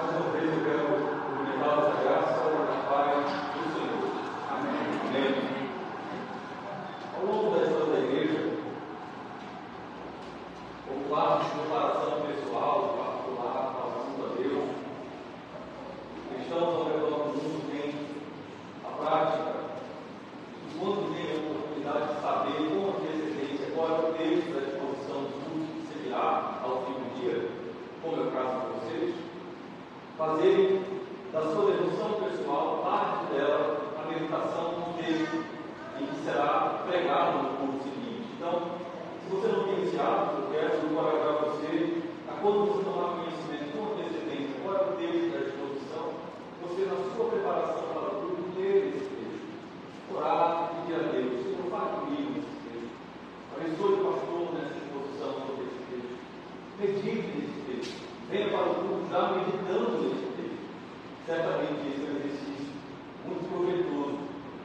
Mais uma vez eu quero cumprimentá-los a graça e a paz do Senhor. Amém. Amém. Ao longo da história da igreja, como parte de preparação pessoal, particular, passando a Deus, cristãos ao redor do mundo têm a prática de, quando tem a oportunidade de saber com antecedência qual é o texto da exposição do culto que seguirá ao fim do dia, como é o caso de vocês, fazerem da sua devoção pessoal, parte dela, a meditação do texto em que será pregado no culto seguinte. Então, se você não tem esse hábito, eu quero encorajar você a, quando você tomar conhecimento com antecedência qual é o texto da exposição, você, na sua preparação para o culto, ler esse texto, orar e pedir a Deus: Senhor, fale comigo nesse texto, abençoe o pastor nessa exposição sobre esse texto, medite nesse texto, venha para o culto já meditando nesse texto. Certamente esse é um exercício muito proveitoso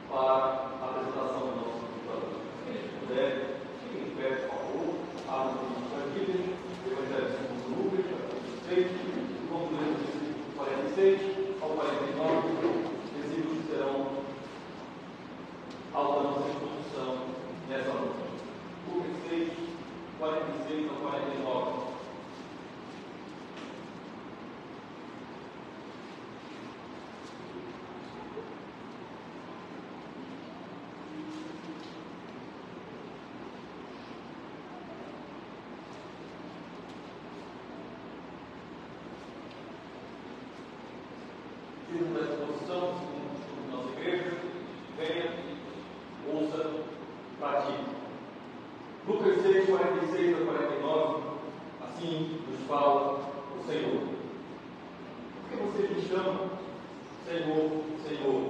para a apresentação do nosso computador. Se eles puderem, fiquem em pé, por favor, abram o livro da Bíblia, Evangelho segundo Lucas, capítulo 6, vamos ler do versículo 46 ao 49, versículos que serão alvo da nossa exposição nessa noite. Lucas 6, 46 ao 49. Da exposição, segundo a nossa igreja, venha, ouça, pratique. Lucas 6, 46 a 49, assim nos fala o Senhor: por que vocês me chamam Senhor, Senhor,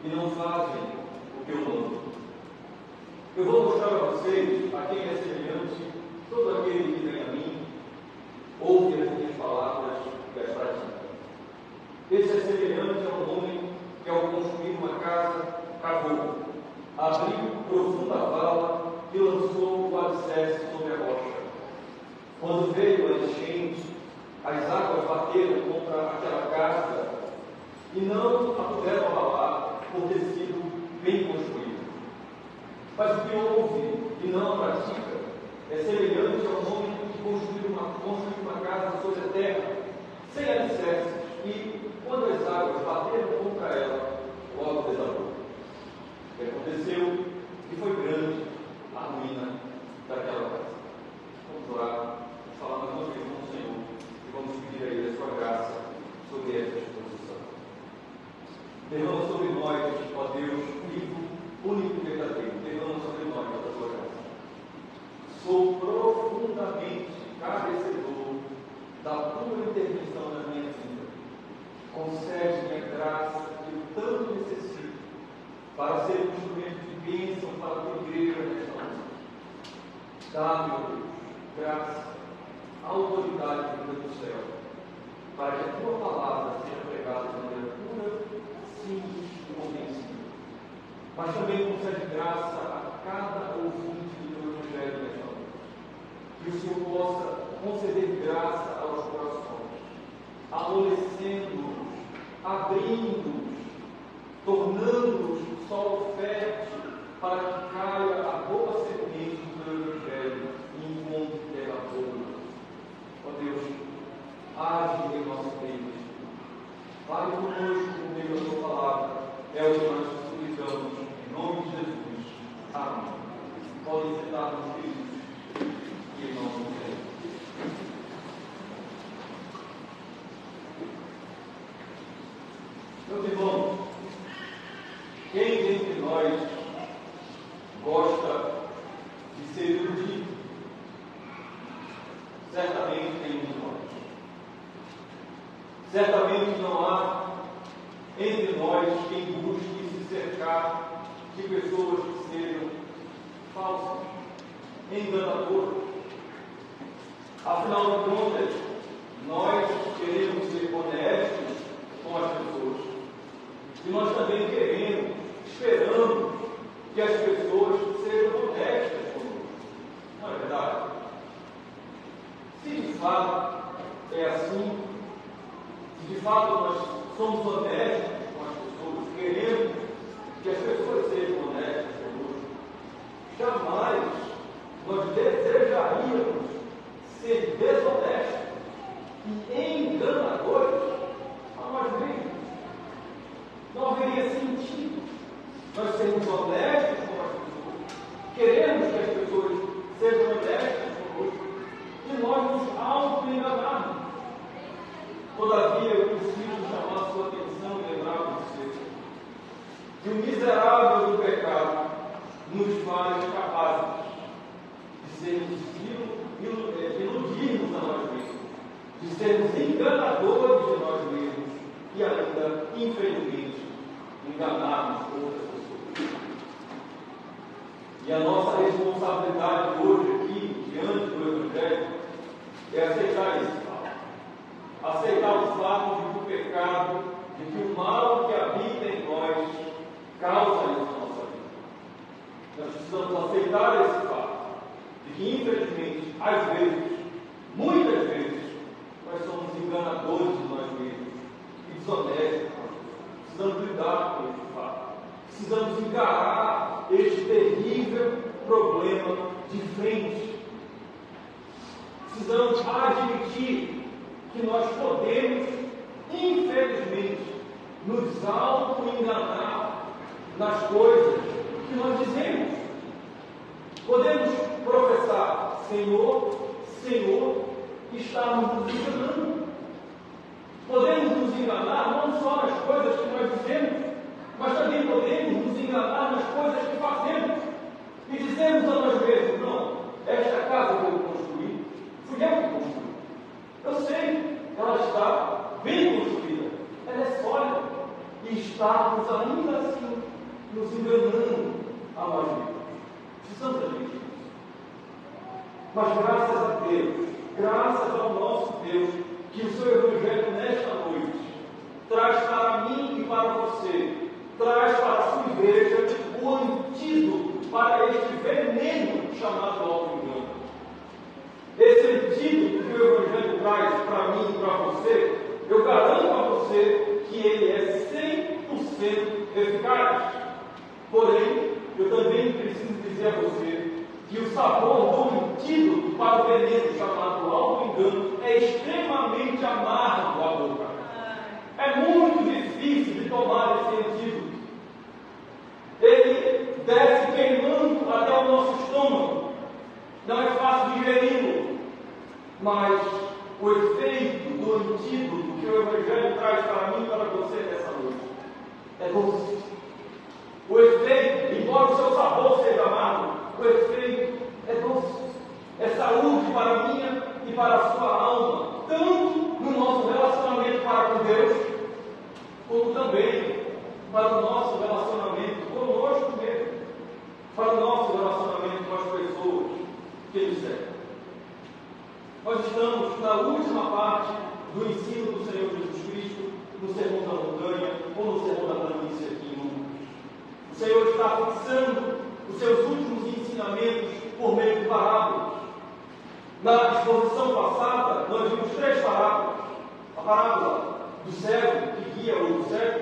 e não fazem o que eu mando? Eu vou mostrar a vocês a quem é semelhante todo aquele que vem a mim, ouve as minhas palavras e as pratica. Esse é semelhante a um homem que, ao construir uma casa, cavou, abriu profunda vala e lançou o alicerce sobre a rocha. Quando veio a enchente, as águas bateram contra aquela casa e não a puderam abalar, por ter sido bem construída. Mas o que ouve e não a pratica é semelhante a um homem que construiu uma casa sobre a terra, sem alicerces, e quando as águas bateram contra ela, logo desabou. O que aconteceu? E foi grande a ruína daquela casa. Vamos orar, vamos falar mais uma vez com o Senhor e vamos pedir a Ele a sua graça sobre esta exposição. Derrama sobre nós, ó Deus, vivo, único e verdadeiro. Derrama sobre nós a tua graça. Sou profundamente carecedor da tua intervenção na minha vida. Concede-me a graça que eu tanto necessito para ser um instrumento de bênção para a tua igreja nesta noite. Dá-me, ó Deus, graça, autoridade vinda do céu, para que a tua palavra seja pregada de maneira pura, simples e convencida. Mas também concede graça a cada ouvinte do teu evangelho nesta noite. Que o Senhor possa conceder graça aos corações, amolecendo-os, abrindo-os, tornando-os solo fértil, para que caia a boa semente do teu evangelho e encontre terra boa. Ó Deus, age em nosso meio. Fale conosco por meio da tua palavra. É o que nós suplicamos, em nome de Jesus. Amém. Podem sentar nos queridos e em nome de Jesus. Meus irmãos, quem dentre nós gosta de ser iludido? Certamente tem um de nós. Certamente não há entre nós quem busque se cercar de pessoas que sejam falsas, enganadoras. Afinal de contas, nós queremos ser honestos com as pessoas. E nós também queremos, esperamos que as pessoas sejam honestas conosco. Não é verdade? Se de fato é assim, se fato nós somos honestos com as pessoas, queremos que as pessoas sejam honestas conosco, jamais nós desejaríamos ser desonestos e enganadores a nós mesmos. Não haveria sentido nós sermos honestos com as pessoas. Queremos que as pessoas sejam honestas conosco e nós nos auto-enganarmos. Todavia, eu preciso chamar a sua atenção e lembrar você que o miserável do pecado nos faz capazes de sermos iludirmos a nós mesmos, de sermos enganadores de nós mesmos e ainda, infelizmente, enganarmos outras pessoas. E a nossa responsabilidade hoje aqui, diante do Evangelho, é aceitar esse fato. Aceitar o fato de que o pecado, de que o mal que habita em nós causa isso na nossa vida. Nós precisamos aceitar esse fato, de que infelizmente, às vezes, muitas vezes, nós somos enganadores de nós mesmos e desonestos. Precisamos lidar com este fato. Precisamos encarar este terrível problema de frente. Precisamos admitir que nós podemos, infelizmente, nos auto-enganar nas coisas que nós dizemos. Podemos professar Senhor, Senhor, e estarmos nos enganando. Podemos nos enganar não só nas coisas que nós dizemos, mas também podemos nos enganar nas coisas que fazemos. E dizemos a nós mesmos: não, esta casa que eu construí, fui eu que construí. Eu sei, ela está bem construída, ela é sólida, e estamos ainda assim nos enganando a nós mesmos. Precisamos admitir isso. Mas graças a Deus, graças ao nosso Deus, que o seu Evangelho nesta noite traz para mim e para você, traz para a sua igreja o antídoto para este veneno chamado auto-engano. Esse antídoto que o Evangelho traz para mim e para você, eu garanto a você que ele é 100% eficaz. Porém, eu também preciso dizer a você que o sabor do antídoto para o veneno chamado auto-engano é extremamente amargo à boca. É muito difícil de tomar esse antídoto. Ele desce queimando até o nosso estômago. Não é fácil digeri-lo. Mas o efeito do antídoto que o Evangelho traz para mim e para você nessa noite é doce. O efeito, embora o seu sabor seja amargo, o efeito é doce. É saúde para a minha e para a sua alma, tanto no nosso relacionamento para com Deus, como também para o nosso relacionamento conosco mesmo, para o nosso relacionamento com as pessoas que nos servem. Nós estamos na última parte do ensino do Senhor Jesus Cristo, no Sermão da Montanha, ou no Sermão da Planície aqui em Lucas. O Senhor está fixando os seus últimos ensinamentos por meio de parábolas. Na exposição passada, nós vimos 3 parábolas. A parábola do cego, que guia o cego.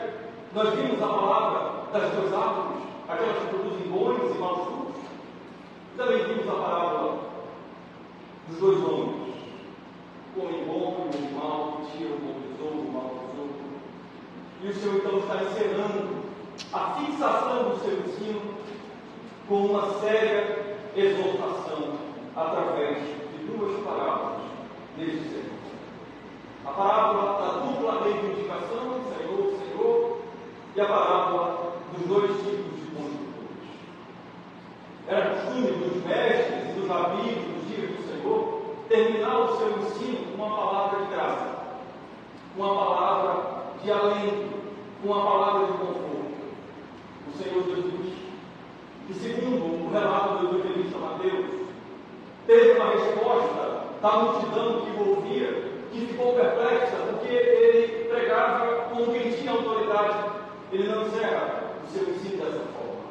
Nós vimos a palavra das 2 árvores, aquelas que produzem bons e maus frutos. Também vimos a parábola dos 2 homens, o homem bom e o homem mau, que tira o bom tesouro, o mau tesouro. E o Senhor então está encerrando a fixação do seu ensino com uma séria exortação através de 2 parábolas neste sermão. A parábola da dupla reivindicação, Senhor, Senhor, e a parábola dos 2 tipos de construtores. Era costume dos mestres e dos rabis dos dias do Senhor terminar o seu ensino com uma palavra de graça, com uma palavra de alento, com uma palavra de conforto. O Senhor Jesus, que segundo o relato do evangelista Mateus, teve uma resposta da multidão que o ouvia, que ficou perplexa, porque ele pregava como quem tinha autoridade. Ele não encerra o seu ensino dessa forma.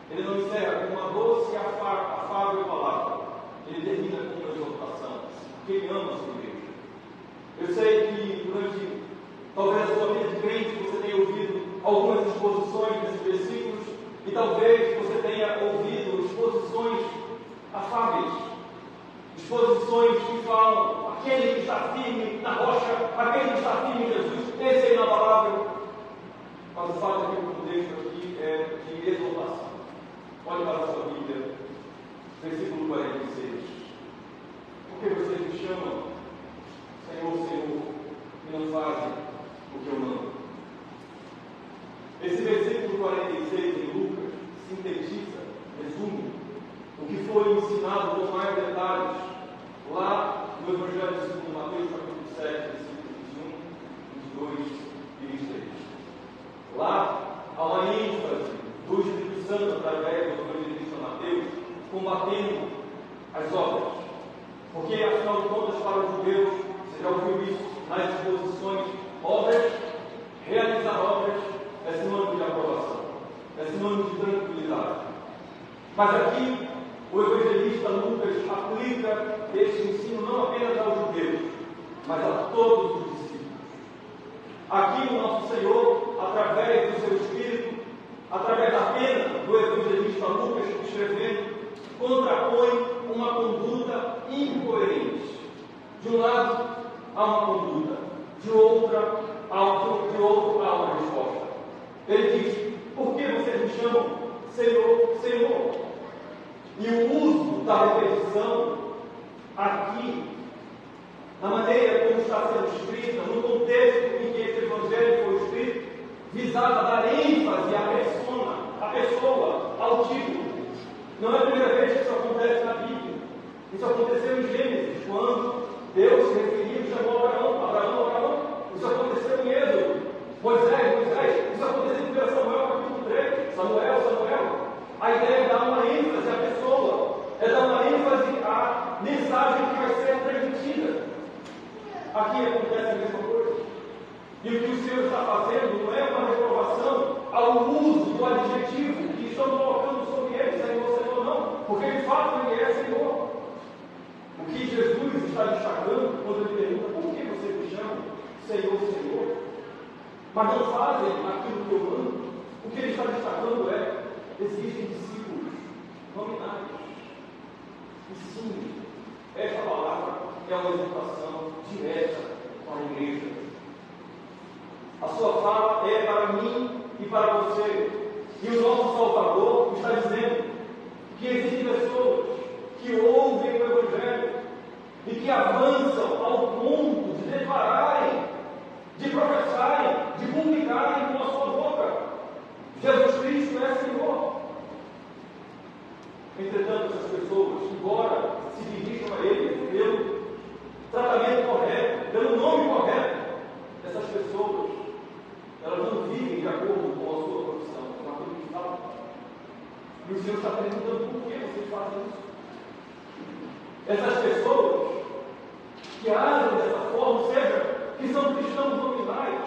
Ele não encerra com uma doce e afável palavra. Ele termina com uma exortação, porque ele ama a sua igreja. Eu sei que durante talvez E talvez você tenha ouvido exposições afáveis, exposições que falam: aquele que está firme na rocha, aquele que está firme em Jesus, esse é inabalável. Mas o fato é que o contexto aqui é de exortação. Olhe para a sua Bíblia, versículo 46. Porque vocês me chamam Senhor, Senhor, e não fazem o que eu mando. Esse versículo 46 em Lucas sintetiza, resume, o que foi ensinado com mais detalhes lá no Evangelho segundo Mateus, capítulo 7, versículos 21, 22 e 23. Lá há uma ênfase do Espírito Santo através do evangelista Mateus, combatendo as obras. Porque, afinal de contas, para os judeus, você já ouviu isso nas exposições, obras, realizar obras é sinônimo de aprovação, é sinônimo de tranquilidade. Mas aqui, o evangelista Lucas aplica este ensino não apenas aos judeus, mas a todos os discípulos. Aqui o nosso Senhor, através do seu Espírito, através da pena do evangelista Lucas escrevendo, contrapõe uma conduta incoerente. De um lado, há uma conduta, de outro há uma resposta. Ele diz: por que vocês me chamam Senhor, Senhor? E o uso da repetição aqui, na maneira como está sendo escrita, no contexto em que esse evangelho foi escrito, visava dar ênfase à persona, à pessoa, ao título. Não é a primeira vez que isso acontece na Bíblia. Isso aconteceu em Gênesis, quando Deus se referiu e chamou Abraão. Isso aconteceu em Êxodo, Moisés. Isso aconteceu em 1 Samuel, capítulo 3, Samuel. A ideia é dar uma ênfase à pessoa, é dar uma ênfase à mensagem que vai ser transmitida. Aqui acontece a mesma coisa. E o que o Senhor está fazendo não é uma reprovação ao uso do adjetivo que estão colocando sobre ele, Senhor, não, porque de fato ele é Senhor. O que Jesus está destacando quando ele pergunta: por que você me chama Senhor, Senhor? Mas não fazem aquilo que eu mando. O que ele está destacando é: existem discípulos nominais. E sim, essa palavra é uma exortação direta para a igreja. A sua fala é para mim e para você. E o nosso Salvador está dizendo que existem pessoas que ouvem o Evangelho e que avançam ao ponto de declararem, de professarem, de publicarem com a sua boca: Jesus Cristo é Senhor. Entretanto, essas pessoas, embora se dirigam a Ele pelo tratamento correto, pelo nome correto, essas pessoas, elas não vivem de acordo com a sua profissão, com aquilo que falam. E o Senhor está perguntando: por que vocês fazem isso? Essas pessoas que agem dessa forma, ou seja, que são cristãos nominais,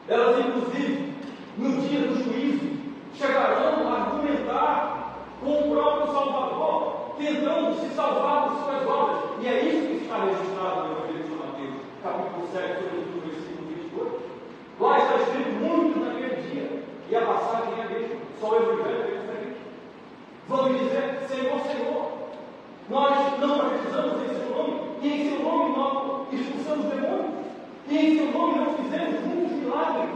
elas inclusive, no dia do juízo, chegarão a argumentar com o próprio Salvador, tentando se salvar por suas obras. E é isso que está registrado no Evangelho de Mateus, capítulo 7, sobretudo no versículo 22. Lá está escrito muito naquele dia, e a passagem é a mesma, só o Evangelho é diferente. Vão me dizer: Senhor, Senhor, nós não profetizamos em seu nome, e em seu nome não expulsamos demônios, e em seu nome não fizemos muitos milagres.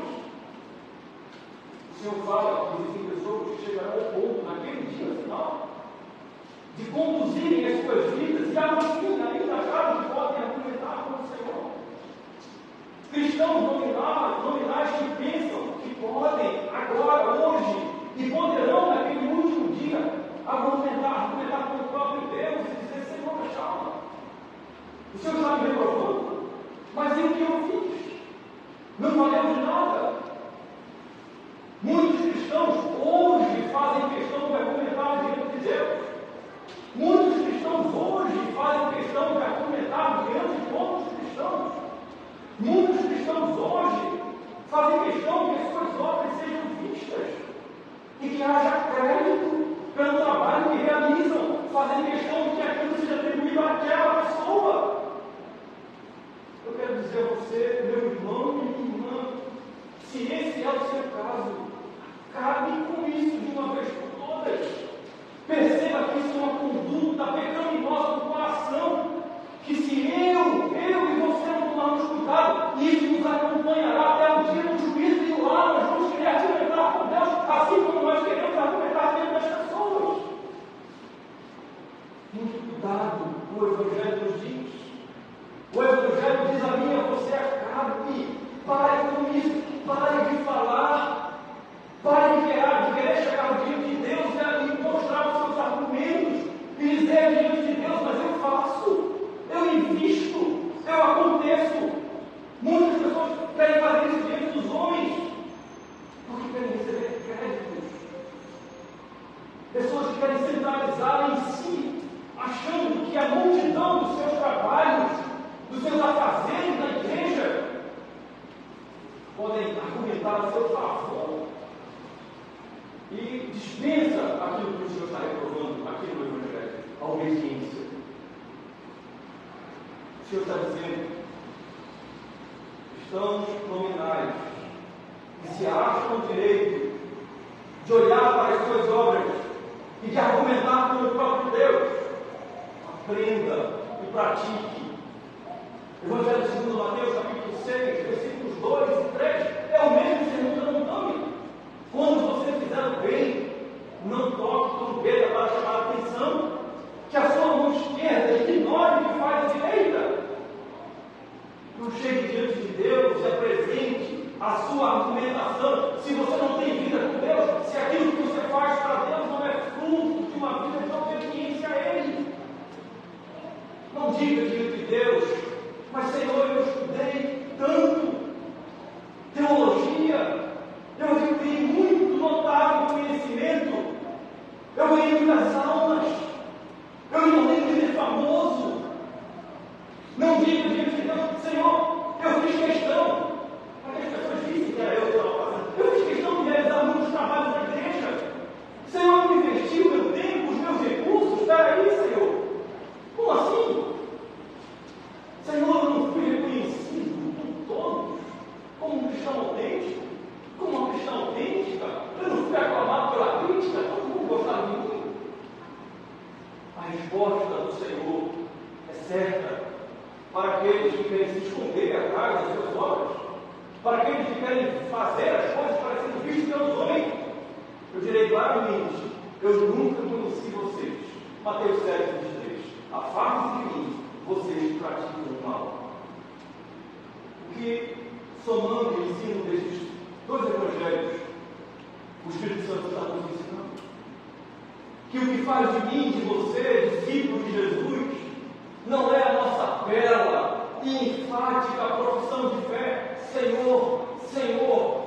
O Senhor fala que existem pessoas que chegarão ao ponto, naquele dia final, de conduzirem as suas vidas e ainda acharem que podem argumentar com o Senhor. Cristãos nominais que pensam que podem, agora, hoje, e poderão, naquele último dia, argumentar com o próprio Deus e dizer: Senhor, calma, o Senhor está me reprovando, mas e o que eu fiz? Não valeu de nada. Muitos cristãos hoje fazem questão de argumentar diante de Deus. Muitos cristãos hoje fazem questão de argumentar diante de outros cristãos. Muitos cristãos hoje fazem questão que as suas obras sejam vistas e que haja crédito pelo trabalho que realizam, fazendo questão de que aquilo seja atribuído àquela pessoa. Eu quero dizer a você, meu irmão e minha irmã, se esse é o seu caso, acabe com isso de uma aparecer diante dos homens, porque querem receber créditos. Pessoas que querem centralizar em si, achando que a multidão dos seus trabalhos, dos seus afazeres na igreja, podem argumentar a seu favor e dispensa aquilo que o Senhor está reprovando aqui no Evangelho, a obediência. O Senhor está dizendo: cristãos nominais que se acham no direito de olhar para as suas obras e de argumentar com o próprio Deus, aprenda e pratique. Evangelho segundo Mateus, capítulo 6, versículos 2 e 3, é o mesmo sermão da montanha. Quando você fizer o bem, não toque trombeta para chamar a atenção, que a sua mão esquerda ignore o que faz a direita. Não chegue diante de Deus e apresente a sua argumentação, se você não tem vida com Deus, se aquilo que você faz para Deus não é fruto de uma vida de obediência a Ele. Não diga diante de Deus: mas Senhor, eu estudei tanto teologia, eu adquiri muito notável conhecimento, eu ganhei muitas almas, eu me tornei um líder famoso. Não diga diante de Deus: Senhor, eu fiz questão, para que as pessoas dissem que era eu que estava fazendo, eu fiz questão de realizar muitos trabalhos na igreja. Senhor, eu investi o meu tempo, os meus recursos. Espera aí, Senhor, como assim? Senhor, eu não fui reconhecido por todos como um cristão autêntico, como uma cristã autêntica. Eu não fui aclamado pela crítica, todo mundo gostava de mim. A resposta do Senhor é certa para aqueles que querem se esconder atrás das suas obras, para aqueles que querem fazer as coisas para serem vistos pelos homens. Eu direi claramente: eu nunca conheci vocês. Mateus 7, 23. Afastem-se de mim, vocês praticam o mal. O que, somando o ensino desses dois evangelhos, o Espírito Santo está nos ensinando? Que o que faz de mim, de você, discípulo de Jesus, não é a nossa bela e enfática profissão de fé: Senhor, Senhor.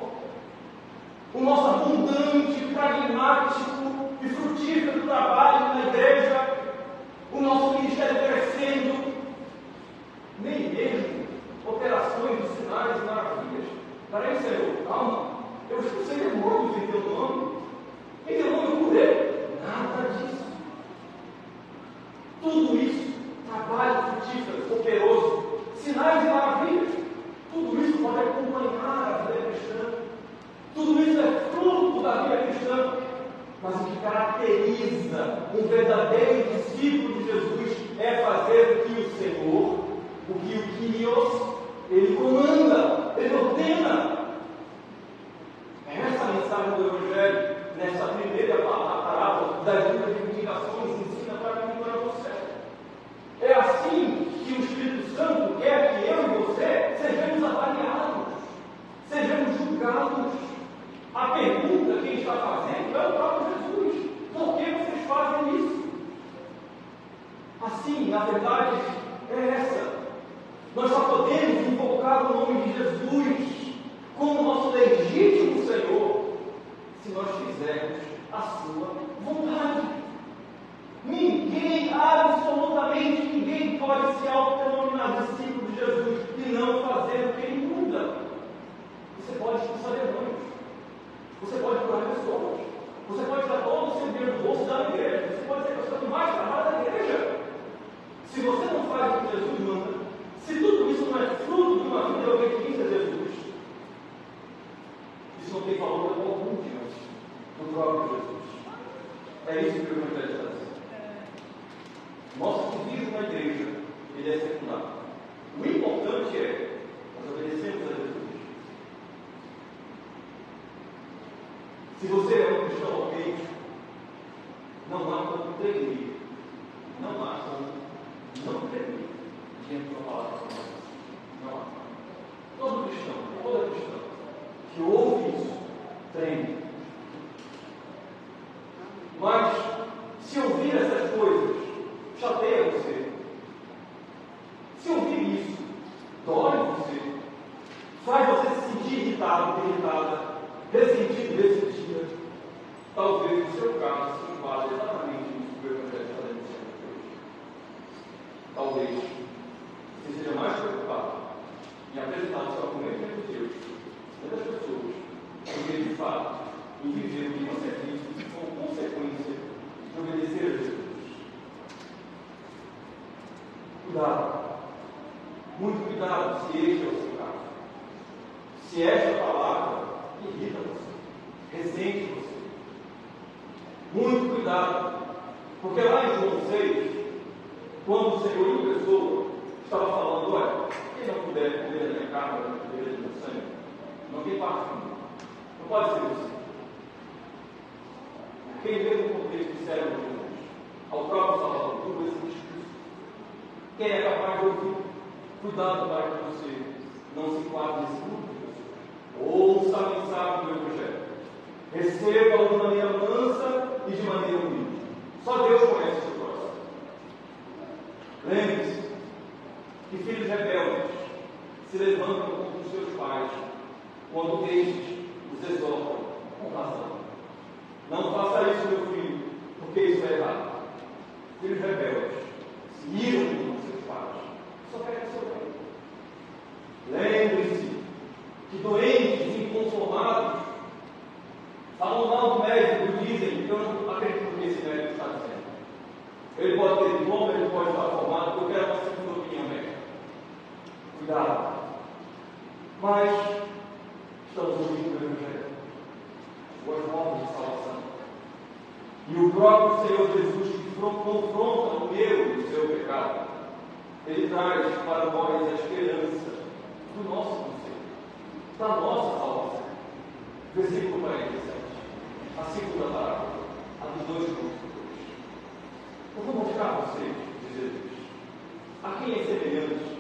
O nosso abundante, pragmático e frutífero trabalho na igreja, o nosso ministério crescendo, nem mesmo operações de sinais e maravilhas. Peraí, Senhor, calma, eu expulsei demônios em teu nome. Em teu nome eu curei. Nada disso. Tudo isso, trabalho frutífero, operoso, sinais e maravilhas, tudo isso pode acompanhar a vida cristã. Tudo isso é fruto da vida cristã. Mas o que caracteriza um verdadeiro discípulo de Jesus é fazer o que o Senhor, o que o Kyrios, Ele comanda, Ele ordena. É essa a mensagem do Evangelho, nessa primeira parábola das duas reivindicações, ensina para mim e para você. É assim que o Espírito Santo quer que eu e você sejamos avaliados, sejamos julgados. A pergunta que ele está fazendo é o próprio Jesus: por que vocês fazem isso? Assim, na verdade, é essa. Nós só podemos invocar o nome de Jesus como nosso legítimo Senhor se nós fizermos a sua vontade. Ninguém, absolutamente ninguém, pode se autodenominar discípulo de Jesus e não fazer o que ele manda. Você pode expulsar demônios, você pode curar pessoas, você pode dar todo o seu dinheiro do bolso da igreja, você pode ser a pessoa que mais trabalha da igreja. Se você não faz o que Jesus manda, se tudo isso não é fruto de uma vida de obediência a Jesus, isso não tem valor algum diante do próprio Jesus. É isso que o Evangelho está dizendo. Nosso ativismo na igreja, ele é secundário. O importante é nós obedecemos a Jesus. Se você é um cristão autêntico, não há como tremer, não há como não tremer diante da palavra de Deus. Não há. Todo cristão, toda cristã que ouve isso, treme. Mas, se ouvir essas coisas, chateia você. Se ouvir isso, dói você, faz faz você se sentir irritado, irritada, ressentido, ressentida, talvez no seu caso se enquadre exatamente isso que o Evangelho está denunciando hoje. Talvez você seja mais preocupado em apresentar o seu argumento diante de Deus, diante das pessoas, do que de fato em viver o que você vive como consequência de obedecer a Jesus. Cuidado, muito cuidado se este é o seu caso. Se esta palavra irrita você, ressente você. Muito cuidado, porque lá em João 6, quando o Senhor em pessoa estava falando, olha, quem não puder comer da minha carne, não beber do meu sangue, não tem parte comigo. Não pode ser você. Quem vê no contexto de servo de Jesus, ao próprio Salvador, tudo esse discurso, quem é capaz de ouvir, cuidado para que você não se enquadre nesse grupo de pessoas. Ouça a mensagem do Evangelho. Receba-o de maneira mansa e de maneira humilde. Só Deus conhece o seu coração. Lembre-se que filhos rebeldes se levantam contra os seus pais quando estes os exortam com razão. Não faça isso, meu filho, porque isso é errado. Filhos rebeldes se iram contra os seus pais. Só querem o seu bem. Lembre-se que doentes, inconformados, falam mal do médico, dizem, eu não acredito no que esse médico está dizendo. Ele pode ter diploma, ele pode estar formado, porque eu quero uma segunda opinião médica. Cuidado. Mas estamos ouvindo o Evangelho, boas novas de salvação. E o próprio Senhor Jesus, que confronta o meu e o seu pecado, ele traz para nós a esperança do nosso conselho, da nossa salvação. Versículo 47, a segunda parábola, a dos dois construtores. Eu vou mostrar a vocês, diz Jesus, a quem é semelhante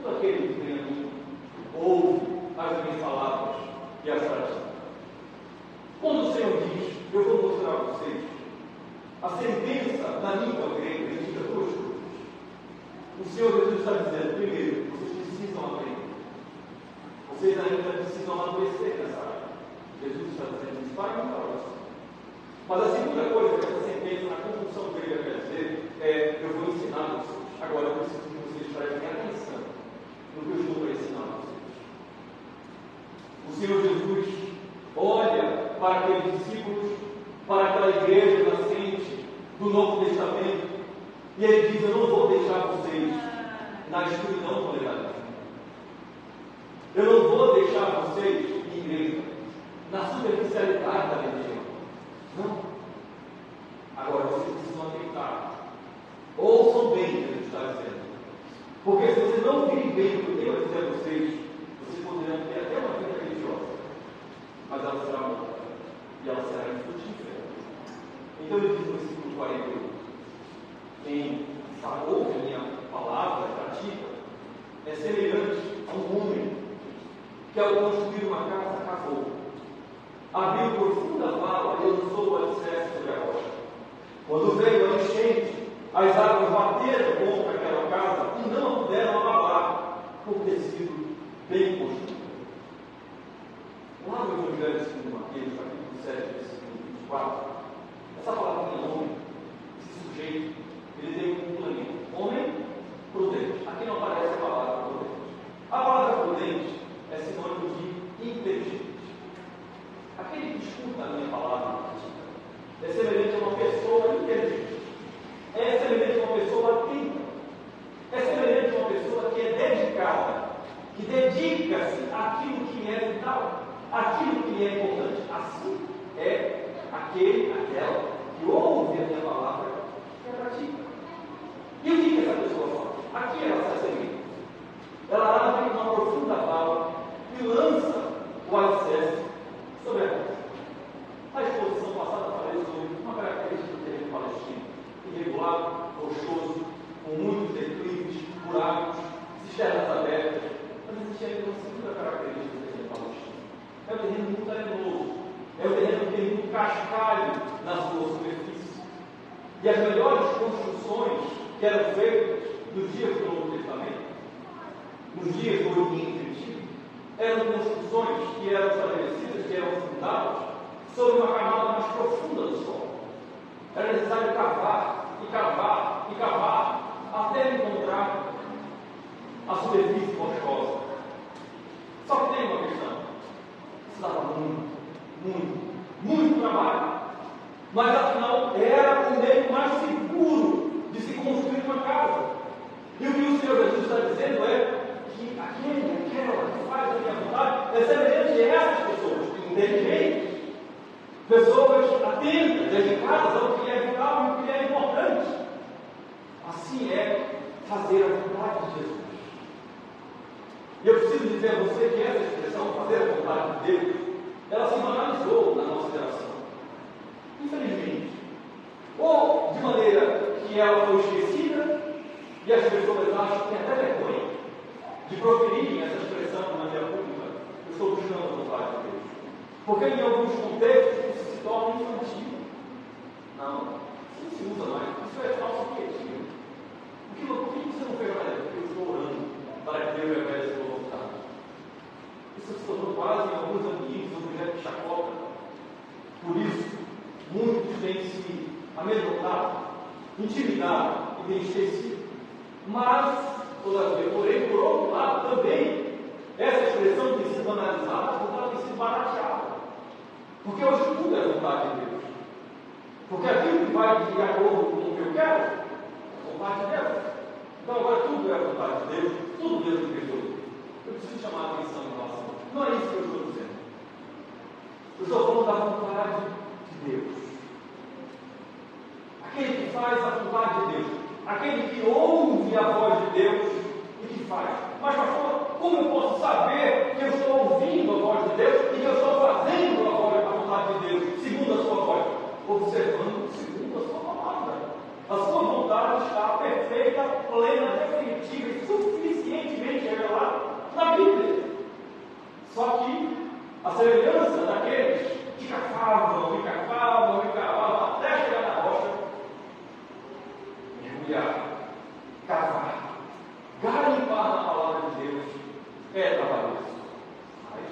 todo aquele que vem a mim, ouve as minhas palavras e as pratica. Quando o Senhor diz, eu vou mostrar a vocês, a sentença na língua grega indica duas coisas. O Senhor Jesus está dizendo, primeiro, vocês precisam aprender. Vocês ainda precisam amadurecer nessa área. Jesus está dizendo isso para mim e para você. Mas a segunda coisa que essa sentença na conjunção grega quer dizer é, eu vou ensinar vocês. Agora eu preciso que vocês prestem atenção no que eu estou para ensinar vocês. O Senhor Jesus olha para aqueles discípulos, para aquela igreja nascente do Novo Testamento, e ele diz, eu não vou deixar vocês na escuridão do legalismo. Eu não vou deixar vocês em igreja, na superficialidade da religião. Não. Agora vocês precisam atentar. Ouçam bem o que ele está dizendo. Porque se vocês não virem bem o que eu tenho a dizer a vocês, vocês poderão ter até uma vida religiosa, mas ela será morta e ela será infrutífera. Então ele diz no versículo 48, quem ouve a minha palavra e pratica é semelhante a um homem que ao construir uma casa cavou, abriu profunda vala e lançou o alicerce sobre a rocha. Quando veio a enchente, as águas bateram contra aquela casa e não a puderam abalar, por ter sido bem construída. Lá no Evangelho segundo Mateus, capítulo 7, versículo 24, essa palavra homem, esse sujeito, ele tem um complemento. Homem prudente. Aqui não aparece a palavra prudente. A palavra prudente é sinônimo de inteligente. Aquele que escuta a minha palavra é semelhante a uma pessoa inteligente. É semelhante a uma pessoa atenta. É semelhante a uma pessoa que é dedicada, que dedica-se àquilo que lhe é vital, àquilo que lhe é importante. Assim é aquela que ouve a minha palavra e a pratica. E o que essa pessoa faz? Aqui ela se assemelha. Ela abre uma profunda vala e lança o alicerce sobre a rocha. A exposição passada falei sobre uma característica do terreno palestino: irregular, rochoso, com muitos declives, buracos, cisternas abertas. Mas existe ainda uma segunda característica do terreno palestino: é o terreno muito arenoso, é o terreno que tem muito cascalho na sua superfície. E as melhores construções que eram feitas nos dias do Novo Testamento, nos dias do Oriente Antigo, eram construções que eram estabelecidas, que eram fundadas sobre uma camada mais profunda do solo. Era necessário cavar, e cavar, e cavar, até encontrar a superfície rochosa. Só que tem uma questão: isso dava muito trabalho. Mas afinal era o meio mais seguro de se construir uma casa. E o que o Senhor Jesus está dizendo é que aquela que faz a minha vontade é semelhante a essas pessoas inteligentes, pessoas atentas, dedicadas ao que é vital e o que é importante. Assim é fazer a vontade de Jesus. E eu preciso dizer a você que essa expressão, fazer a vontade de Deus, ela se banalizou na nossa geração. Infelizmente. Ou de maneira que ela foi esquecida, e as pessoas acham que tem até vergonha de proferirem essa expressão de maneira pública. Eu estou buscando a vontade de Deus. Porque em alguns contextos isso se torna infantil. Não, isso não se usa mais. Isso é falso objetivo. Por que você não fez mais? Porque eu estou orando para que Deus revele a sua vontade. Isso se tornou quase em alguns ambientes objeto de chacota. Por isso, muitos têm se amedrontado, intimidado e têm esquecido. Mas, todavia, porém, por outro lado, também, essa expressão tem sido analisada, porque ela tem sido barateada. Porque hoje tudo é vontade de Deus. Porque aquilo que vai de acordo com o que eu quero, é vontade de Deus. Então agora tudo é vontade de Deus, tudo Deus me perdoa. Eu preciso chamar a atenção em relação. Não é isso que eu estou dizendo. Eu estou falando da vontade de Deus. Aquele que faz a vontade de Deus. Aquele que ouve a voz de Deus e que faz. Mas, pastor, como eu posso saber que eu estou ouvindo a voz de Deus e que eu estou fazendo a vontade de Deus segundo a sua voz? Observando segundo a sua palavra. A sua vontade está perfeita, plena, definitiva e suficientemente revelada na Bíblia. Só que a semelhança daqueles que cavavam até chegar na rocha, mergulhar, cavar, garimpar na palavra de Deus é trabalhoso. Mas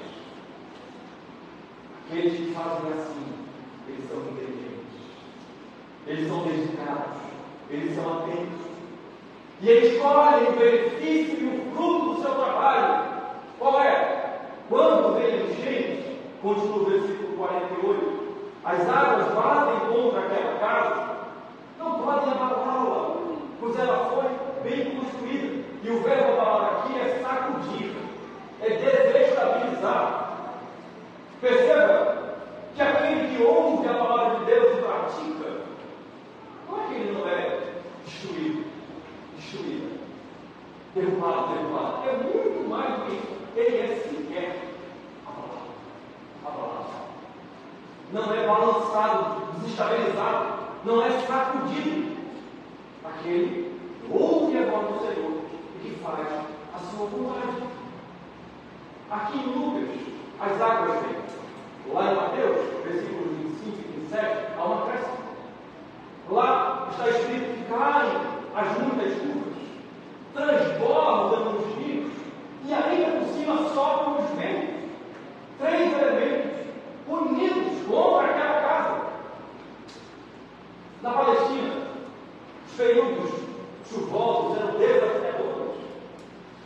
aqueles que fazem assim, eles são inteligentes, eles são dedicados, eles são atentos, e eles colhem o benefício e o fruto do seu trabalho. Qual é? Quando vem a enchente, continua o versículo 48, as águas batem contra aquela casa, não podem abalá-la, pois ela foi bem construída. E o verbo abalar aqui é sacudir, é desestabilizar. Perceba que aquele que ouve a palavra de Deus e pratica, não é que ele não é destruído, derrubado. É muito mais do que isso. Ele é sequer abalado. Não é balançado, desestabilizado, não é sacudido. Aquele que ouve a voz do Senhor e que faz a sua vontade. Aqui em Lucas, as águas vêm. Lá em Mateus, versículos 25 e 27, há uma crescente. Lá está escrito que caem as muitas chuvas, transbordam os rios, e ainda por cima sopram os ventos. 3 elementos unidos contra aquela casa. Na Palestina, os períodos chuvosos eram desafiadores,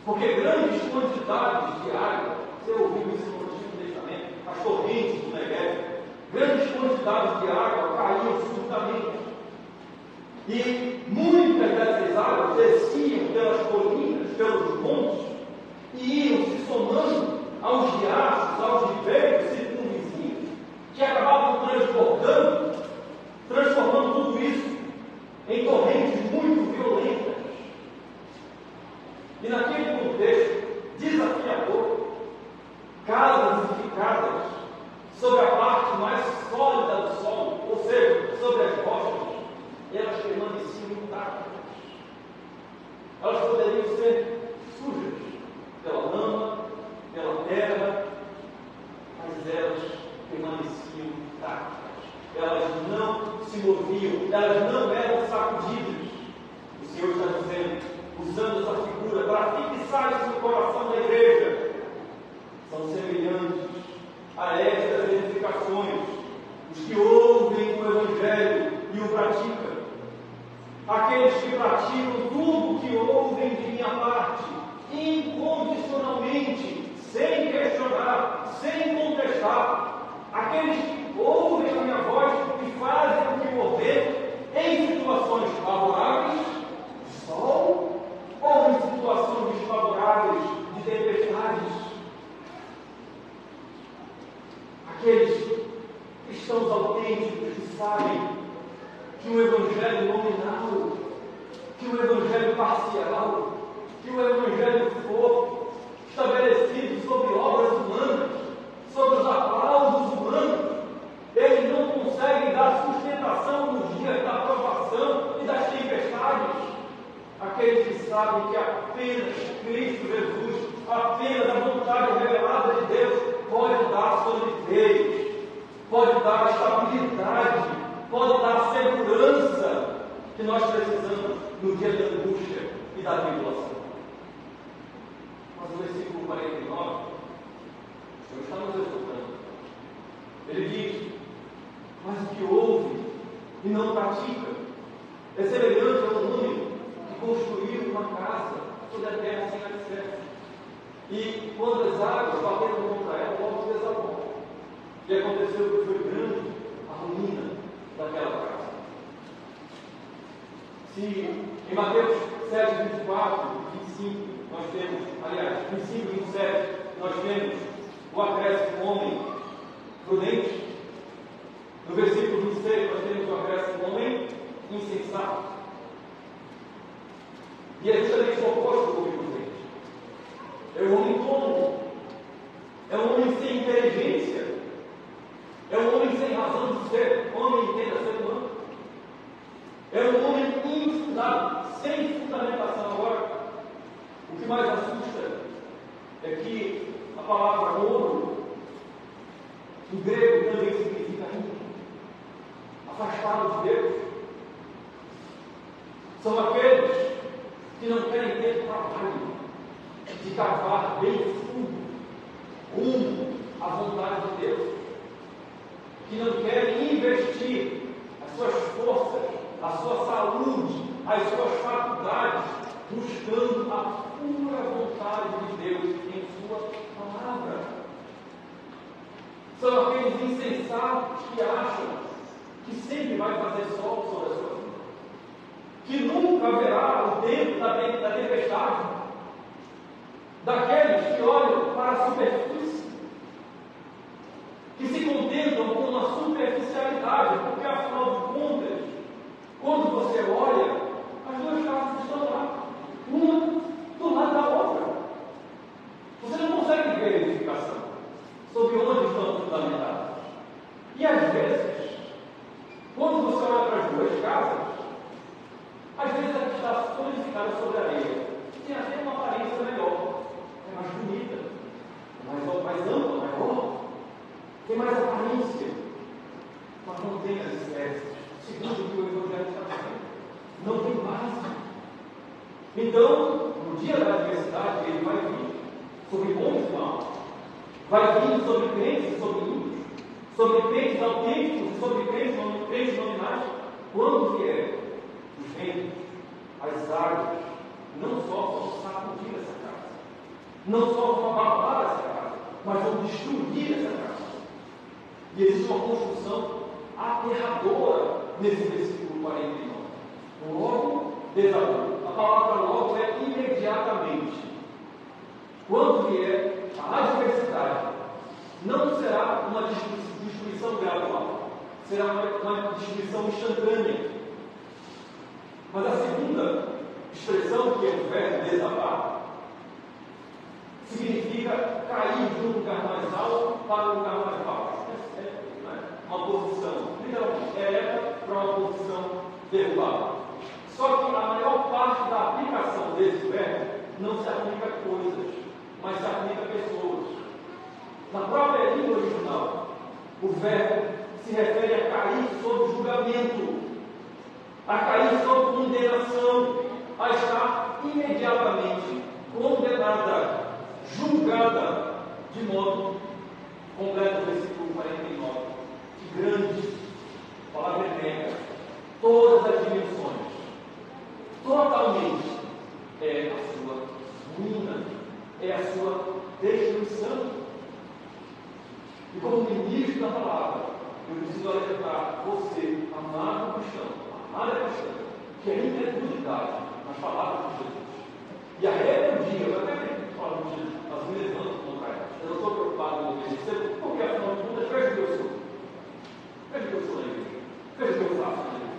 porque grandes quantidades de água, você ouviu isso no Antigo Testamento, as torrentes do Negev, grandes quantidades de água caíam subitamente. E muitas dessas águas desciam pelas colinas, pelos montes, e iam se somando aos riachos, aos ribeiros circunvizinhos, que acabavam transformando tudo isso em torrentes muito violentas. E naquele contexto desafiador, casas edificadas sobre a parte mais sólida do solo, ou seja, sobre as rochas, elas permaneciam intactas. Elas poderiam ser sujas pela lama, pela terra, mas elas permaneciam intactas. Elas não se moviam, elas não eram sacudidas. O Senhor está dizendo, usando essa figura para fixar isso no coração da igreja. São semelhantes a estas edificações, os que ouvem o Evangelho e o praticam. Aqueles que praticam tudo o que ouvem de minha parte, incondicionalmente, sem questionar, sem contestar. Aqueles que ouvem a minha voz e fazem o que eu ordeno, em situações favoráveis de sol ou em situações desfavoráveis de tempestades. Aqueles cristãos autênticos que sabem que o Evangelho nominal, que o Evangelho parcial, que o Evangelho fofo, estabelecido sobre obras humanas, sobre os aplausos humanos, eles não conseguem dar sustentação nos dias da provação e das tempestades. Aqueles que sabem que apenas Cristo Jesus, apenas a vontade revelada de Deus, pode dar solidez, pode dar estabilidade, pode dar segurança que nós precisamos no dia da angústia e da tribulação. Mas o versículo 49, o Senhor está nos exortando. Ele diz: mas o que ouve e não pratica é semelhante a um homem que construiu uma casa sobre a terra sem alicerce. E quando as águas bateram contra ela, logo desabou. E aconteceu que foi grande a ruína daquela casa. Se em Mateus 7, 24, 25, nós temos, aliás, 25 e 27, nós temos o acréscimo homem prudente. No versículo 26, nós temos o acréscimo homem insensato. E é justamente o oposto do homem prudente. É o homem tolo. É um homem sem inteligência. É um homem sem razão de ser. Homem entenda ser humano. É um homem infundado, sem fundamentação. Agora, o que mais assusta é que a palavra ouro, no grego, também significa ímpio, afastado de Deus. São aqueles que não querem ter trabalho de cavar bem fundo rumo à vontade de Deus, que não querem investir as suas forças, a sua saúde, as suas faculdades, buscando a pura vontade de Deus em sua palavra. São aqueles insensatos que acham que sempre vai fazer sol sobre a sua vida, que nunca haverá o tempo da tempestade, daqueles que olham para a superfície, que se contentam com uma superficialidade, porque afinal de contas, quando você olha, as duas casas estão lá, uma do lado da outra. Você não consegue ver a edificação sobre onde estão fundamentadas. E às vezes, quando você olha para as duas casas, às vezes a que está solidificada sobre a areia tem até uma aparência melhor, é mais bonita, é mais ampla, maior, tem mais aparência, mas não tem as espécies, segundo o que o Evangelho está dizendo. Não tem base. Então, no dia da adversidade, ele vai vir sobre bons e maus, vai vir sobre crentes e sobre ímpios, sobre crentes autênticos e sobre crentes nominais. Quando vier os ventos, as águas, não só vão sacudir essa casa, não só vão abalar essa casa, mas vão destruir essa casa. E existe uma construção aterradora nesse versículo 49. Logo, desabou. A palavra logo é imediatamente. Quando vier a adversidade, não será uma destruição gradual, será uma destruição instantânea. Mas a segunda expressão, que é o verbo desabar, significa cair de um lugar mais alto para um lugar mais baixo. Uma posição, literalmente, ereta para uma posição derrubada. Só que a maior parte da aplicação desse verbo não se aplica a coisas, mas se aplica a pessoas. Na própria língua original, o verbo se refere a cair sob julgamento, a cair sob condenação, a estar imediatamente condenada, julgada, de modo Completa o versículo 49. Que grande palavra nega todas as dimensões. Totalmente é a sua ruína, é a sua destruição. E como ministro da palavra, eu preciso alertar você, amado cristão, amada cristã, que a incredulidade nas palavras de Jesus e a rebeldia, eu até falo de Jesus, mas me levanto contra elas. Eu não estou preocupado com obedecer, porque afinal de contas, veja o que eu sou. Veja o que eu sou na igreja. Veja o que eu faço na igreja.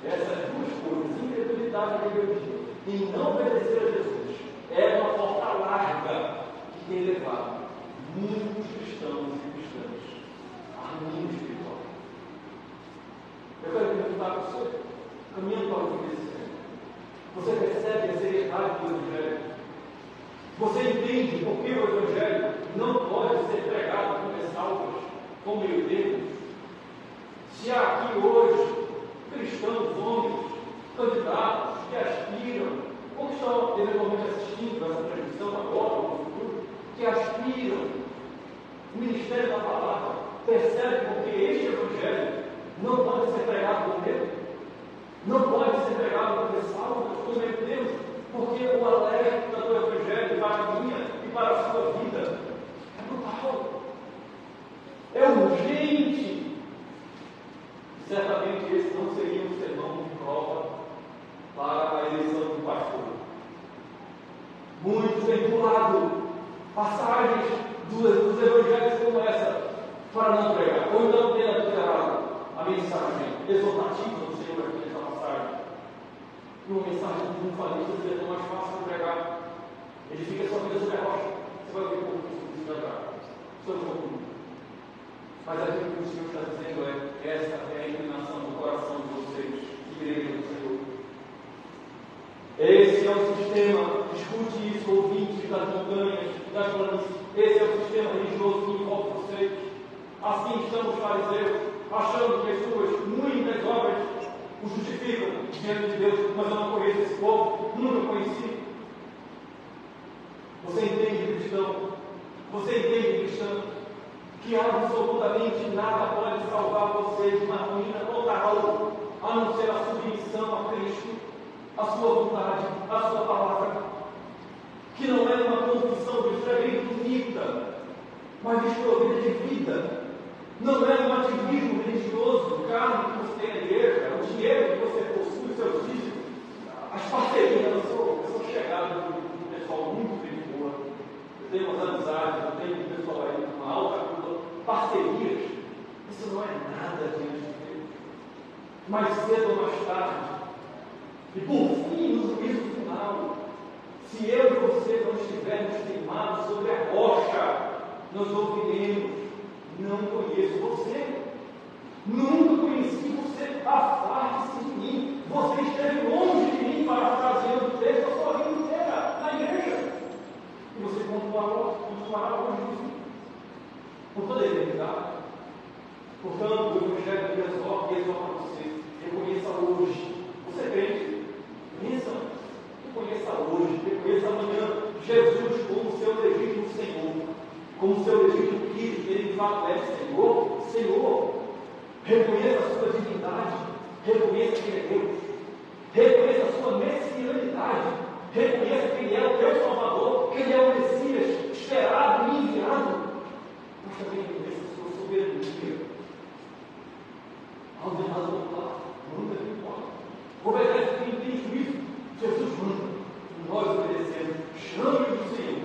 Essas duas coisas, incredulidade e rebeldia, em não obedecer a Jesus, é uma porta larga que tem levado muitos cristãos e cristãs à ruína espiritual. Eu quero perguntar a você, caminhando para o fim desse tempo, você percebe a seriedade do Evangelho? Você entende por que o Evangelho não pode ser pregado com ressalvas, com meio termo? Se há aqui hoje cristãos, homens, candidatos que aspiram, ou que estão eventualmente assistindo essa transmissão agora ou no futuro, que aspiram o ministério da palavra, percebe porque este Evangelho não pode ser pregado com medo, não pode ser pregado com ressalvas, com meio termo, porque o alerta do Evangelho para a minha e para a sua vida é brutal, é urgente. Certamente esse não seria um sermão de prova para a eleição do pastor. Muitos têm pulado passagens dos evangelhos como essa para não pregar, ou então ter adulterado a mensagem exortativa do Senhor aqui nessa passagem. E uma mensagem triunfalista seria tão mais fácil de pregar. Ele fica sua vida sobre a rocha. Você vai ver como isso vai pregar. Sobre o mundo. Mas aquilo que o Senhor está dizendo é: essa é a inclinação do coração de vocês, igreja do Senhor. Esse é o sistema, escute isso, ouvintes das montanhas, das planícies. Esse é o sistema religioso que envolve vocês. Assim estão os fariseus, achando que as suas muitas obras o justificam diante de Deus, mas eu não conheço esse povo, nunca conheci. Você entende, cristão? Você entende, cristão? Que absolutamente nada pode salvar você de uma ruína total, a não ser a submissão a Cristo, a sua vontade, a sua palavra, que não é uma confissão de fé bem bonita, mas desprovida de vida. Não é um ativismo religioso, o carro que você tem na igreja, o dinheiro que você possui, os seus dízimos, as parcerias. Eu sou chegado de um pessoal muito de boa, eu tenho umas amizades, eu tenho um pessoal aí com uma alta cultura, parcerias. Isso não é nada diante de Deus. Mais cedo ou mais tarde, e por fim, no juízo final, se eu e você não estivermos queimados sobre a rocha, nós ouviremos: não conheço você, nunca conheci você, afaste-se de mim, você esteve longe de mim, parafraseando o texto a sua vida inteira na igreja, e você continuará longe de mim, por toda a eternidade. Portanto, o Evangelho me exorta você, reconheça hoje, você crente, reconheça hoje, reconheça amanhã Jesus como seu legítimo Senhor, como seu legítimo Cristo, ele de fato é Senhor, Senhor. Reconheça a sua divindade, reconheça que Ele é Deus, reconheça a sua messianidade, reconheça que Ele é o teu Salvador, que Ele é o Messias esperado e enviado, mas também reconheça a sua soberania. Ao demais voltar, manda que importa. Obedece quem tem juízo, Jesus manda, e nós obedecemos. Chame do Senhor,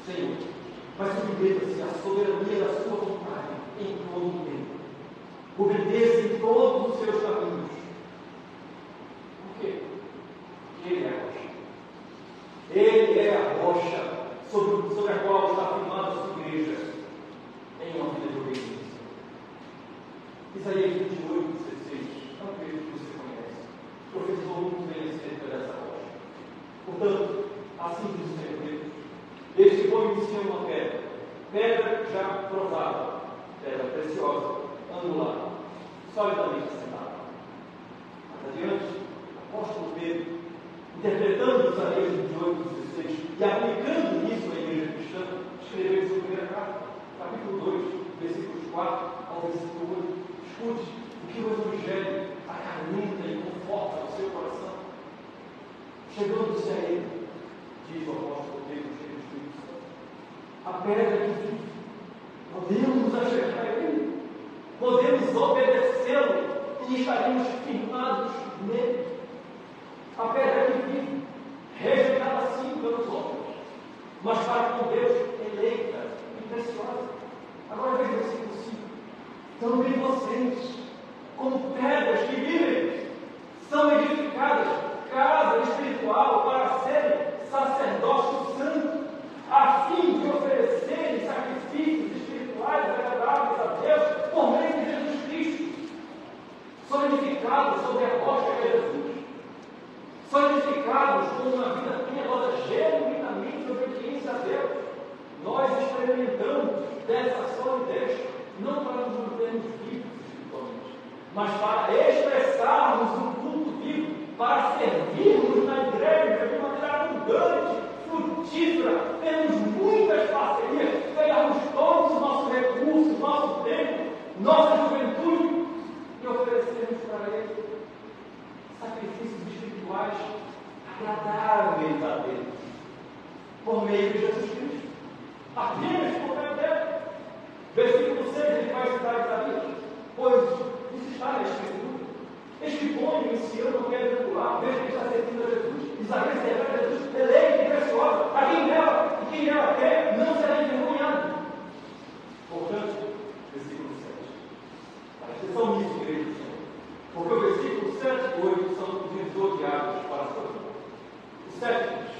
Senhor, mas submeta-se à soberania da sua vontade em todo o tempo. Obedeça em todos os seus caminhos. Por quê? Porque Ele é a rocha. Ele é a rocha sobre a qual está firmada a sua igreja em uma vida de obediência. Isaías 28, 16, é um texto que você conhece. Professor muito bem acerca dessa rocha. Portanto, assim diz o Senhor Deus: este põe em cima uma pedra, pedra já provada, pedra preciosa, angular, solidamente assentada. Mais adiante, o apóstolo Pedro, interpretando Isaías 28, 16 e aplicando isso à igreja cristã, escreveu em sua primeira carta, capítulo 2, 4 ao versículo 8. Escute o que o Evangelho acalenta e conforta no seu coração. Chegando-se a ele, diz o apóstolo Pedro, cheio do Espírito Santo, a pedra que vive, podemos nos achegar a ele, podemos obedecê-lo e estaremos firmados nele. A pedra que vive, rejeitada sim pelos homens, mas para com Deus eleita e preciosa. Agora veja o versículo 5. Também vocês, como pedras que vivem, são edificadas casa espiritual para serem sacerdócio santo, a fim de oferecerem sacrifícios espirituais agradáveis a Deus por meio de Jesus Cristo. São edificados sobre a rocha que é Jesus. São edificados com uma vida piedosa, genuinamente de obediência a Deus. Nós experimentamos dessa solidez, não para nos mantermos vivos espiritualmente, mas para expressarmos um culto vivo, para servirmos na igreja de maneira abundante, frutífera, temos muitas parcerias, pegamos todos os nossos recursos, nosso tempo, nossa juventude e oferecemos para Ele sacrifícios espirituais agradáveis a Deus, por meio de Jesus Cristo, apenas por meio dele. Versículo 6, ele vai citar Isaías, pois isso está na Escritura. Este ponho em si eu não quero recuar, veja que está servindo a Jesus. Isaías será Jesus, eleito e preciosa, a quem dela e quem ela quer não será envergonhado. Portanto, versículo 7. Presta atenção nisso, igreja do Senhor. Porque o versículo 7 e 8 são o divisor de águas para a sua vida. O 7 diz: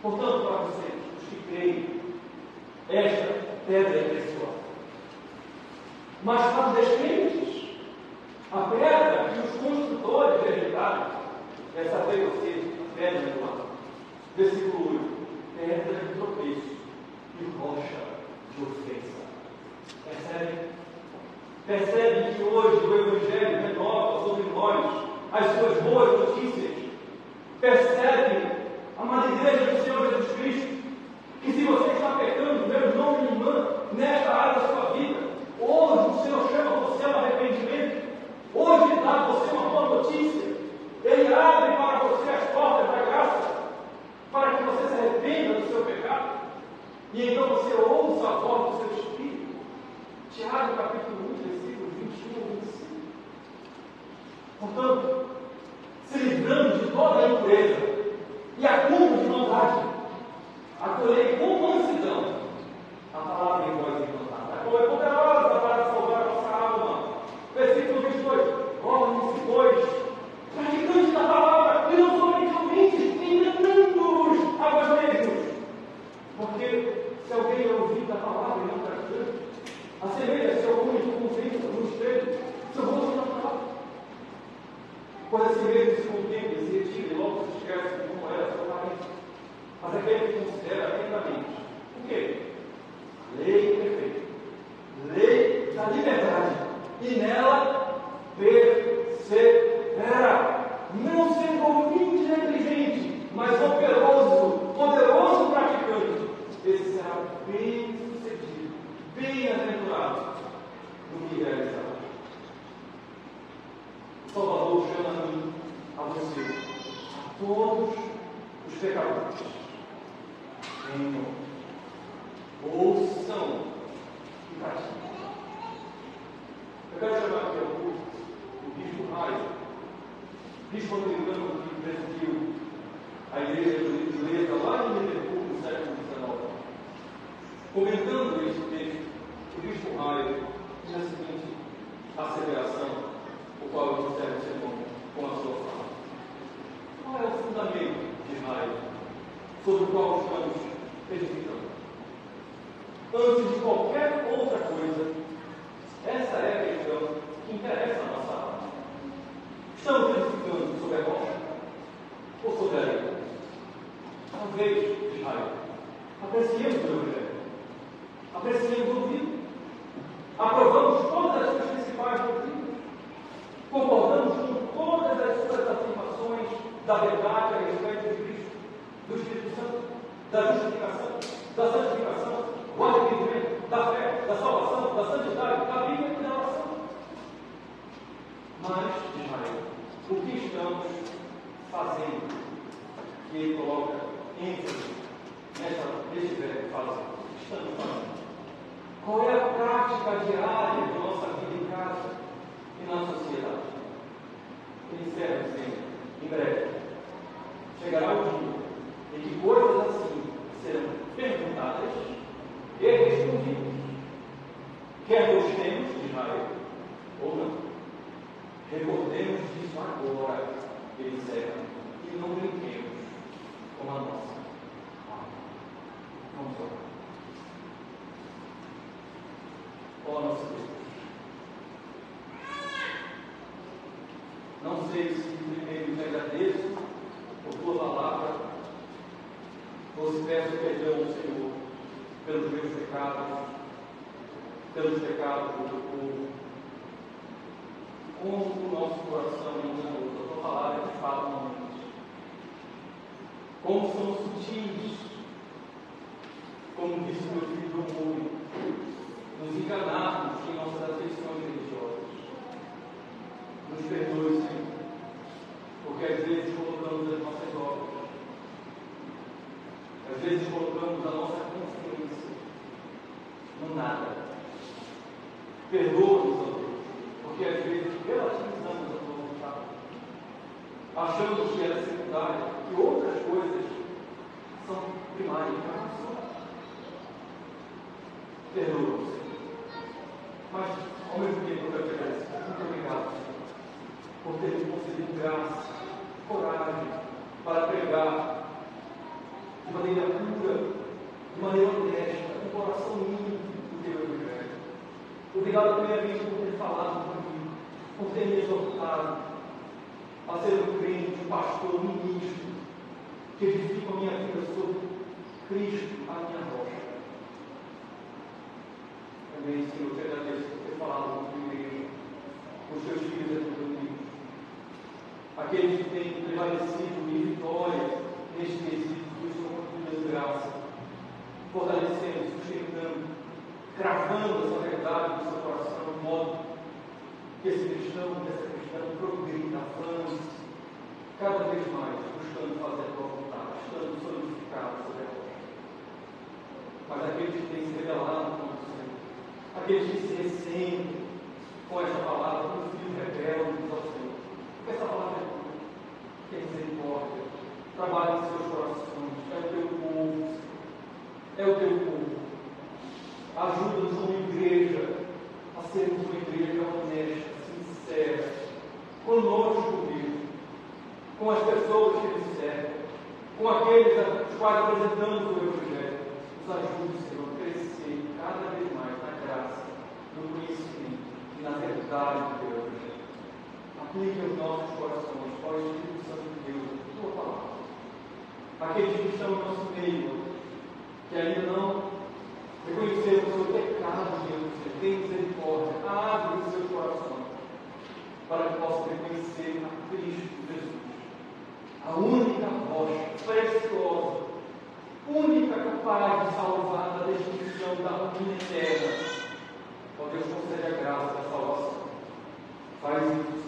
portanto, para vocês, os que creem, esta pedra é preciosa. Mas para os descrentes, a pedra que os construtores rejeitaram, essa veio a ser a pedra do mar. Versículo 8: pedra de tropeço e rocha de ofensa. Percebe que hoje o Evangelho renova sobre nós as suas boas notícias. Percebe, amada igreja do Senhor Jesus Cristo, que se você está pecando, meu irmão e irmã, nesta área da sua vida, hoje o Senhor chama você ao arrependimento. Hoje Ele dá a você uma boa notícia. Ele abre para você as portas da graça, para que você se arrependa do seu pecado, e então você ouça a voz do seu Espírito. Tiago capítulo 1, versículos 21 e 25. Portanto, se livrando de toda a impureza e acúmulo de maldade, acolhei com mansidão a palavra em voz encantada, a qual é poderosa para salvar a nossa alma. Versículo 22. Orem-se, pois, praticantes da palavra, e não somente ouvintes, enganando-os a vós mesmos. Porque se alguém é ouvido da palavra e não praticante, assemelha-se ao homem que contempla no espelho seu rosto natural. Pois assim mesmo se contempla e se retira e logo se esquece de como era a sua aparência. Mas aquele que considera atentamente o quê? Lei perfeita, lei da liberdade, e nela persevera, não sendo ouvinte negligente, mas operoso, poderoso praticante. Esse será bem sucedido, bem-aventurado no que realizar. O Salvador chama a mim, a você, a todos os pecadores. Venham, ouçam e pratiquem. Eu quero chamar aqui ao culto o bispo Raio, bispo americano que presidiu a igreja inglesa lá em Liverpool no século XIX. Comentando esse texto, o bispo Raio diz a seguinte asseveração, o qual eu encerro o sermão com a sua fala. Qual é o fundamento de Raio sobre o qual estamos edificando? Antes de qualquer outra coisa, essa é a questão que interessa a nossa alma. Estamos edificando sobre a rocha ou sobre a areia? Talvez, Israel, apreciemos o Evangelho, apreciemos o ouvido, aprovamos todas as suas principais doutrinas, concordamos com todas as suas afirmações da verdade a respeito de Cristo, do Espírito Santo, da justificação, da santificação, do arrependimento, da fé, da salvação, estamos fazendo? Que ele coloca ênfase nesse verbo fazer. Estamos fazendo. Qual é a prática diária da nossa vida em casa e na sociedade? Ele encerra dizendo, em breve, chegará o dia em que coisas assim serão perguntadas e respondidas, quer gostemos de Israel ou não. Recordemos disso agora, ele encerra, e não brinquemos com a nossa alma. Vamos orar. Ó nosso Deus, não sei se primeiro te agradeço por tua palavra, ou se peço perdão ao Senhor pelos meus pecados, pelos pecados do teu povo, como o nosso coração enganoso, a tua palavra te fala normalmente. Como somos sutis, como disse meu filho do mundo, nos enganarmos em nossas afeições religiosas. Nos perdoe, Senhor, porque às vezes colocamos as nossas obras, às vezes colocamos a nossa consciência no nada. Perdoa-nos, ó Deus, porque às vezes relativizamos a tua vontade, achamos que ela é secundária, que outras coisas são primárias para nós. Perdoa-nos, Senhor. Mas, ao mesmo tempo, eu quero te agradecer. Muito obrigado, Senhor, por ter me concedido graça, coragem para pregar de maneira pura, de maneira honesta, com o coração limpo do teu Evangelho. Obrigado, primeiramente, por ter falado comigo, por ter me exortado a ser um crente, um pastor, um ministro, que edifica a minha vida sobre Cristo, a minha rocha. Também, Senhor, eu te agradeço por ter falado com a tua igreja, com os teus filhos e teus amigos, aqueles que têm prevalecido em vitória neste quesito, que estão com de graça, fortalecendo, sustentando, cravando essa verdade no seu coração, de modo que esse cristão, essa cristã progrida, avance, cada vez mais, buscando fazer a tua vontade, estando solidificado sobre a rocha. Mas aqueles que têm se rebelado contra o Senhor, aqueles que se ressentem com essa palavra, com os filhos rebeldes ao Senhor, porque essa palavra é tua, que é misericórdia, trabalha em seus corações, é o teu povo, é o teu povo. Ajuda-nos como igreja a sermos uma igreja honesta, sincera, conosco mesmo, com as pessoas que nos servem, com aqueles aos quais apresentamos o Evangelho. Nos ajude, Senhor, a crescer cada vez mais na graça, no conhecimento e na verdade do teu Evangelho. Aplique aos nossos corações, ó Espírito Santo de Deus, a tua palavra. Aqueles que estão no nosso meio, que ainda não reconheceram o seu pecado diante do Senhor, tem misericórdia, abre os seus corações, para que possam reconhecer a Cristo Jesus, a única rocha preciosa, única capaz de salvar da destruição da ruína eterna. Ó Deus, concede a graça da salvação. Faz isso